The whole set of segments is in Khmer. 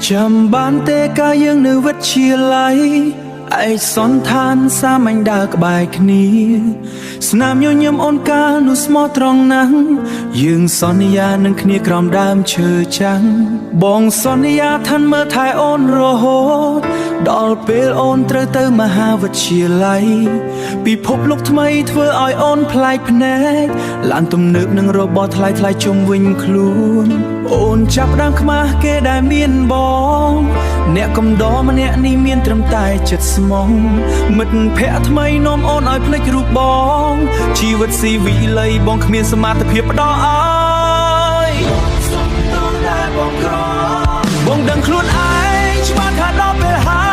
ចាំបានទេកាលយើងនៅវិទ្យាល័យឯកសន្តានសាមញ្ញដើរក្បែរគ្នាស្នាមញញឹមអូនកាលនោះស្មោះត្រង់ណាស់យើងសន្យានឹងគ្នាក្រោមដើមឈើចាំងបងសន្យាថាមើលថែអូនរហូតដល់ពេលអូនត្រូវទៅមហាវិទ្យាល័យពិភពលោកថ្មីធ្វើឲ្យអូនប្លែកភ្នែកឡានទំនើបនឹងរបស់ថ្លៃថ្លៃជុំវិញខ្លួនអូនចាប់ដើមខ្មាស់គេដែលមានបងអ្នកកំដរម្នាក់នេះមានត្រឹមតែចិត្តស្មងមិត្តភ័ក្តិថ្មីនាំអូនឲ្យភ្លេចរូបបងជីវិតស៊ីវិល័យបងគ្មានសមត្ថភាពផ្ដល់ឲ្យសុំទោសតែបងក្របងដឹងខ្លួនឯងច្បាស់ថាដល់ពេលហើ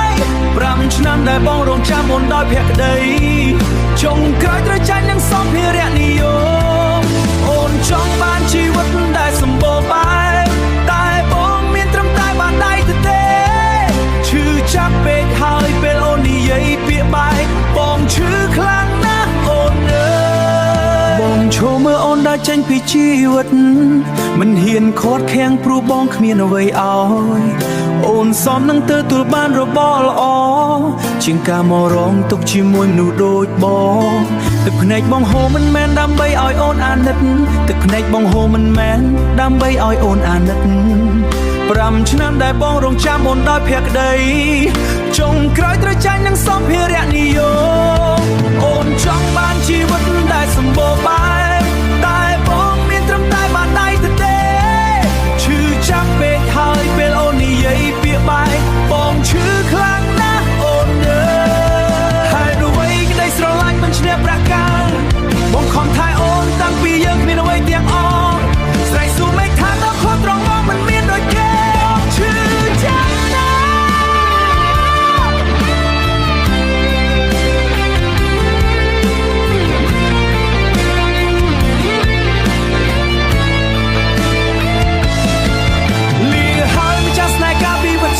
យ5ឆ្នាំដែលបងរងចាំអូនដោយភក្តីចុងក្រោយត្រូវចាញ់នឹងសម្ភារៈនិយមអូនចង់បានជីវិតដែលសម្បូរបែបតែបងមានត្រឹមតែបាតដៃទៅទេឈឺចាប់ពេកហើយពេលអូននិយាយពាក្យបែកបងឈឺខ្លាំងណាស់អូនអើយបងឈរមើលអូនដើរចេញពីជីវិតមិនហ៊ានខាត់ខាំងព្រោះបងគ្មានអ្វីឲ្យអូនសមនឹងទទួលបានរបស់ល្អជាងការមករងទុកជាមួយមនុស្សដូចបងទឹកភ្នែកបងហូរមិនមែនដើម្បីឲ្យអូនអាណិតទឹកភ្នែកបងហូរមិនមែនដើម្បីឲ្យអូនអាណិត5ឆ្នាំដែលបងរងចាំអូនដោយភក្តីចុងក្រោយត្រូវចាញ់នឹងសម្ភារៈនិយមអូនចង់បានជីវិតដែលសម្បូរបែបតែបងមានត្រឹមតែបាតដៃទៅទេឈឺចាប់ពេកហើយពេលអូននិយាយពាក្យបែកបងឈឺខ្លាំងណាស់អូនអើយហើយអ្វីក្តីស្រឡាញ់មិនឈ្នះប្រាក់កាលបងខំថែអូនតាំងពីយើងគ្មានអ្វីទាំងអស់ស្រែកស៊ូមេឃថាដល់ខុសត្រង់មកមិនមានដូចគេឈឺចាំណា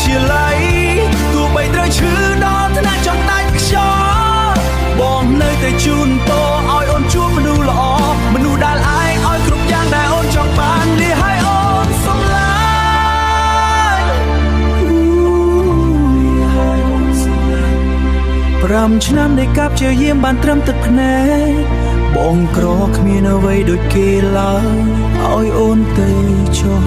ជាល័យទោះបីត្រូវឈឺដល់ថ្នាក់ចង់ដាច់ខ្យល់បងនៅតែជូនពរឲ្យអូនជួបមនុស្សល្អមនុស្សដែលឯងឲ្យគ្រប់យ៉ាងដែលអូនចង់បាននេះឲ្យអូនសំឡាញ់5ឆ្នាំនៃការព្យាយាមបានត្រឹមទឹកភ្នែកបងក្រគ្មានអ្វីដូចគេឡើយឲ្យអូនទៅចុះ